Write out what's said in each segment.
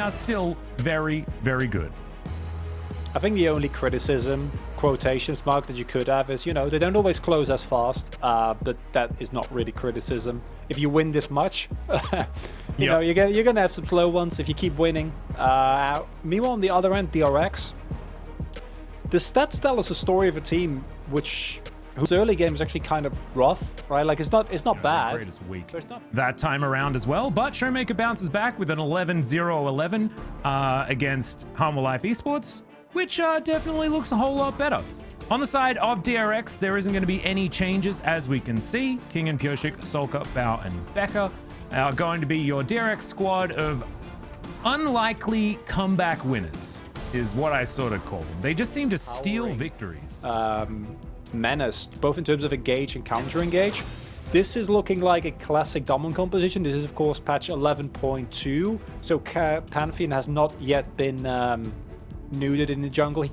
are still very, very good. I think the only criticism, quotations mark, that you could have is, you know, they don't always close as fast, but that is not really criticism. If you win this much, you know, you're gonna have some slow ones if you keep winning. Meanwhile, on the other end, DRX, the stats tell us a story of a team whose early game is actually kind of rough, right? Like it's not bad. Greatest week that time around as well, but Showmaker bounces back with an 11-0-11 against Harmful Life Esports, which definitely looks a whole lot better. On the side of DRX, there isn't going to be any changes, as we can see. King and Pureshik, Solka, Bao, and Becca are going to be your DRX squad of unlikely comeback winners, is what I sort of call them. They just seem to steal victories. Menaced, both in terms of engage and counter-engage. This is looking like a classic Damwon composition. This is, of course, patch 11.2, so Pantheon has not yet been nuded in the jungle. He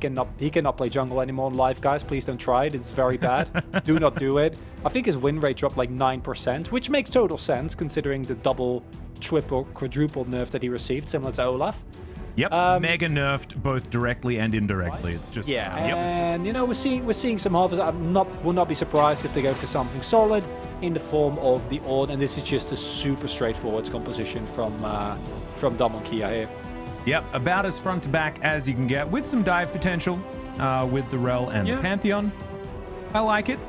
cannot play jungle anymore in live, guys. Please don't try it. It's very bad. Do not do it. I think his win rate dropped like 9%, which makes total sense considering the double, triple, quadruple nerf that he received, similar to Olaf. Yep, mega nerfed both directly and indirectly. It's just and you know, we're seeing some harvest. Will not be surprised if they go for something solid in the form of the Ord, and this is just a super straightforward composition from Damwon Kia here. Yep, about as front to back as you can get, with some dive potential with the Rel and the Pantheon. I like it.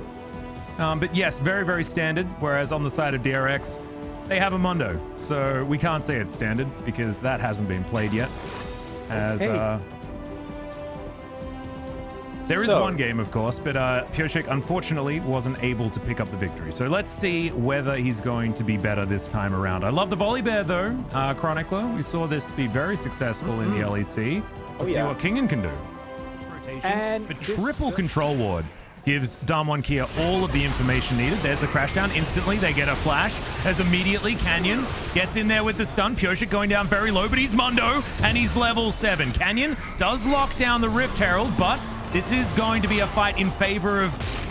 But yes, very, very standard, whereas on the side of DRX, they have a Mundo, so we can't say it's standard because that hasn't been played yet. As there is one game, of course, but Pureshik unfortunately wasn't able to pick up the victory. So let's see whether he's going to be better this time around. I love the volley bear though, Chronicler. We saw this be very successful in the LEC. Let's see what Kingen can do. Rotation and the triple control ward gives Damwon Kia all of the information needed. There's the crash down. Instantly, they get a flash. As immediately, Canyon gets in there with the stun. Pureshik going down very low, but he's Mundo, and he's level 7. Canyon does lock down the Rift Herald, but this is going to be a fight in favor of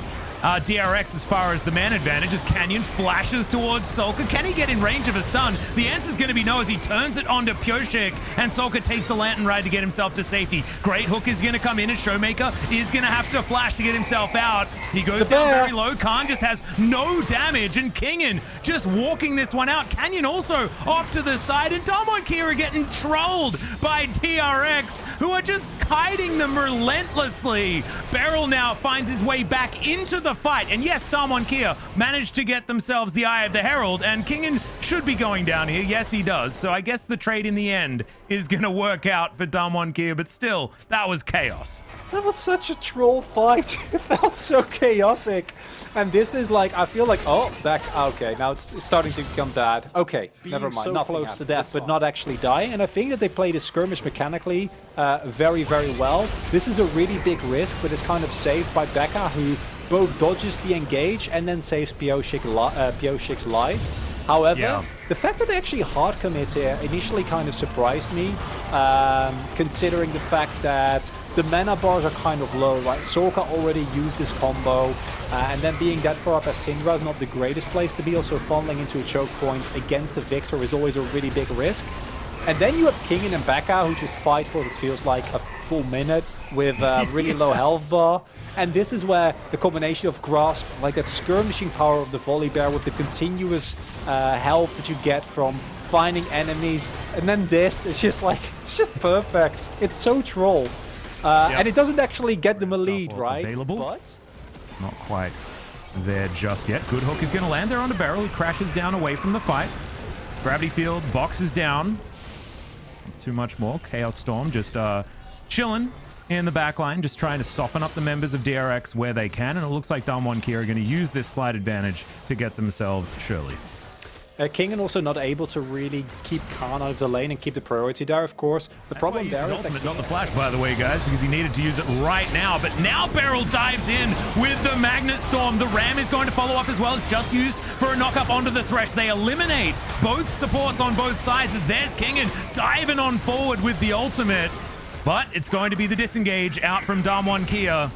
DRX as far as the man advantage, as Canyon flashes towards Solka. Can he get in range of a stun? The answer is going to be no, as he turns it onto Pureshik, and Solka takes the Lantern Ride to get himself to safety. Great Hook is going to come in, and Showmaker is going to have to flash to get himself out. He goes down very low. Khan just has no damage, and Kingen just walking this one out. Canyon also off to the side, and Damwon Kia are getting trolled by DRX, who are just kiting them relentlessly. Beryl now finds his way back into the fight, and yes, Damwon Kia managed to get themselves the Eye of the Herald, and Kingen should be going down here. Yes, he does. So I guess the trade in the end is going to work out for Damwon Kia, but still, that was chaos. That was such a troll fight. It felt so chaotic. And this is like, I feel like, oh, back, okay, now it's starting to become bad. Okay, never mind, not close to death, but not actually die. And I think that they played a skirmish mechanically very, very well. This is a really big risk, but it's kind of saved by Becca, who both dodges the engage and then saves Pureshik's life. However, the fact that they actually hard commit here initially kind of surprised me, considering the fact that the mana bars are kind of low, right? Solka already used this combo, and then being that far up as Syndra is not the greatest place to be. Also funneling into a choke point against the Victor is always a really big risk. And then you have Kingen and Becca, who just fight for what feels like a full minute with really low health bar. And this is where the combination of Grasp, like that skirmishing power of the Volley Bear with the continuous health that you get from finding enemies, and then this, it's just like, it's just perfect. It's so troll. And it doesn't actually get them a lead, right? Available. But not quite there just yet. Good Hook is going to land there on the Beryl. He crashes down away from the fight. Gravity Field boxes down. Not too much more. Chaos Storm just chilling in the backline, just trying to soften up the members of DRX where they can, and it looks like Damwon Kia are going to use this slight advantage to get themselves Shirley. Kingen also not able to really keep Khan out of the lane and keep the priority there, of course. The problem there is that not the flash, by the way, guys, because he needed to use it right now. But now Beryl dives in with the Magnet Storm. The Ram is going to follow up as well. It's just used for a knock-up onto the Thresh. They eliminate both supports on both sides as there's Kingen diving on forward with the ultimate. But it's going to be the disengage out from Damwon Kia.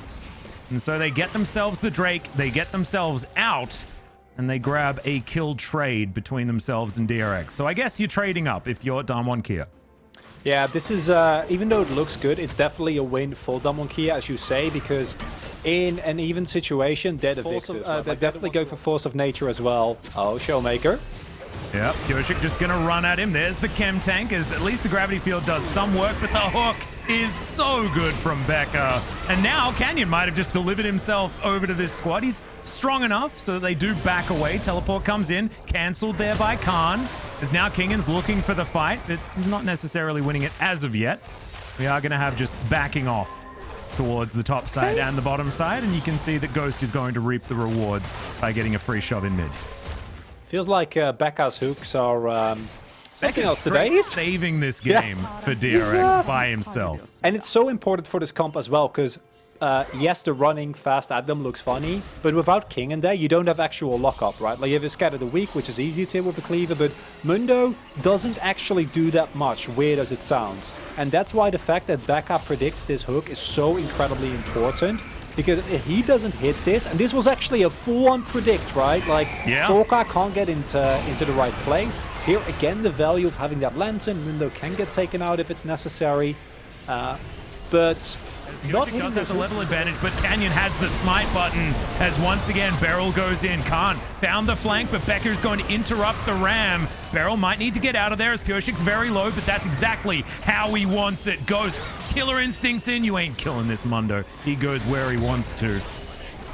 And so they get themselves the Drake, they get themselves out, and they grab a kill trade between themselves and DRX. So I guess you're trading up if you're Damwon Kia. Yeah, this is, even though it looks good, it's definitely a win for Damonkia, as you say, because in an even situation, they're the victors. They definitely go for force of nature as well. Oh, Showmaker. Yep, Pyosik just gonna run at him. There's the chem tank, as at least the gravity field does some work, but the hook is so good from Becca. And now Canyon might have just delivered himself over to this squad. He's strong enough so that they do back away. Teleport comes in, cancelled there by Khan. As now Kingan's looking for the fight, but he's not necessarily winning it as of yet. We are gonna have just backing off towards the top side and the bottom side, and you can see that Ghost is going to reap the rewards by getting a free shot in mid. Feels like Becca's hooks are something else today. Saving this game for DRX by himself. And it's so important for this comp as well, because yes, the running fast at them looks funny, but without King in there, you don't have actual lockup, right? Like you have a Scatter the Weak, which is easy to hit with the Cleaver, but Mundo doesn't actually do that much, weird as it sounds. And that's why the fact that Becca predicts this hook is so incredibly important. Because if he doesn't hit this, and this was actually a full-on predict, right? Like, Sorka can't get into the right place. Here, again, the value of having that Lantern. Mundo can get taken out if it's necessary. But not does have the level advantage, but Canyon has the smite button as once again Beryl goes in. Khan found the flank, but Becker's going to interrupt the ram. Beryl might need to get out of there as Pyosic's very low, but that's exactly how he wants it. Ghost, killer instincts in. You ain't killing this Mundo. He goes where he wants to.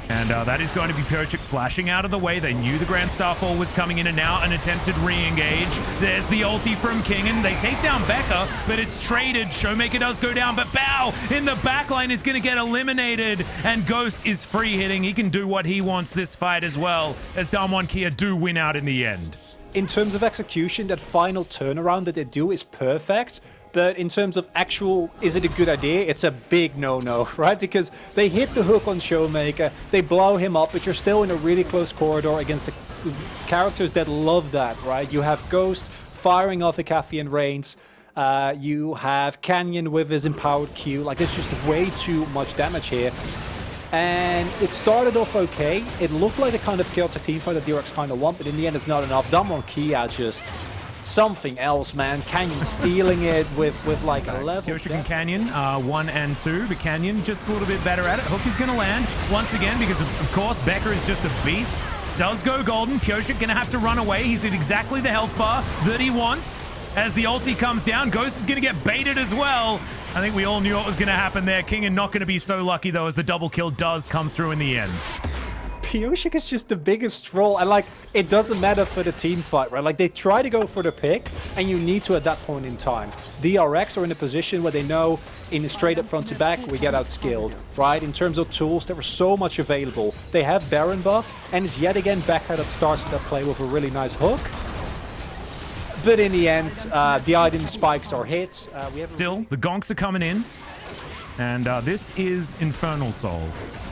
And that is going to be Pyosik flashing out of the way. They knew the Grand Starfall was coming in, and now an attempted re-engage. There's the ulti from King, and they take down Becca, but it's traded. Showmaker does go down, but Bao in the backline is going to get eliminated, and Ghost is free hitting. He can do what he wants this fight as well, as Damonkia do win out in the end. In terms of execution, that final turnaround that they do is perfect. But in terms of actual, is it a good idea? It's a big no-no, right? Because they hit the hook on Showmaker, they blow him up, but you're still in a really close corridor against the characters that love that, right? You have Ghost firing off Ikafian Reigns, you have Canyon with his empowered Q, like there's just way too much damage here. And it started off okay, it looked like the kind of chaotic teamfight that DRX kind of want, but in the end it's not enough. Damonkia just something else, man. Canyon stealing it with like a level. Pyosik and Canyon 1 and 2, but Canyon just a little bit better at it. Hook is going to land once again because of course Becker is just a beast. Does go golden. Pyosik going to have to run away. He's at exactly the health bar that he wants. As the ulti comes down, Ghost is going to get baited as well. I think we all knew what was going to happen there. King and not going to be so lucky though, as the double kill does come through in the end. Pyosik is just the biggest troll, and like it doesn't matter for the team fight, right? Like they try to go for the pick, and you need to at that point in time. DRX are in a position where they know in a straight up front to back we get outskilled, right? In terms of tools, there were so much available. They have Baron buff, and it's yet again Becca that starts that play with a really nice hook. But in the end, the item spikes are hits. Still, the gonks are coming in, and this is Infernal Soul.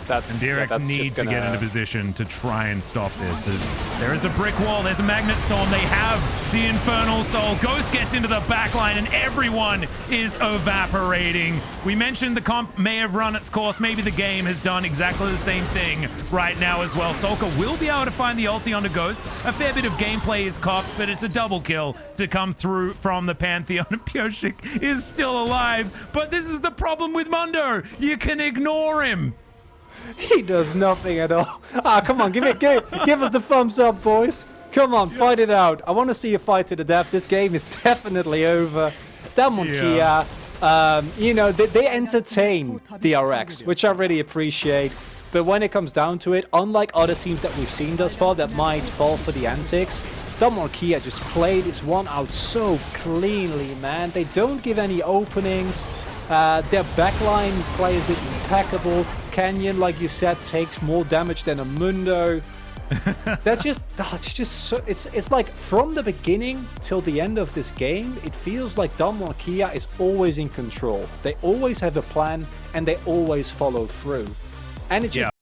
And DRX need to get in a position to try and stop this, as there is a brick wall, there's a Magnet Storm, they have the Infernal Soul. Ghost gets into the backline and everyone is evaporating. We mentioned the comp may have run its course, maybe the game has done exactly the same thing right now as well. Solka will be able to find the ulti onto Ghost. A fair bit of gameplay is copped, but it's a double kill to come through from the Pantheon. Pyosik is still alive, but this is the problem with Mundo. You can ignore him. He does nothing at all. Ah, come on, give us the thumbs up, boys. Come on, fight it out. I want to see a fight to the death. This game is definitely over. Damonkia, you know, they entertain DRX, which I really appreciate. But when it comes down to it, unlike other teams that we've seen thus far that might fall for the antics, Damonkia just played this one out so cleanly, man. They don't give any openings. Their backline play is impeccable. Canyon, like you said, takes more damage than a Mundo. That's just, it's like from the beginning till the end of this game, it feels like Damonkia is always in control. They always have a plan and they always follow through. And it just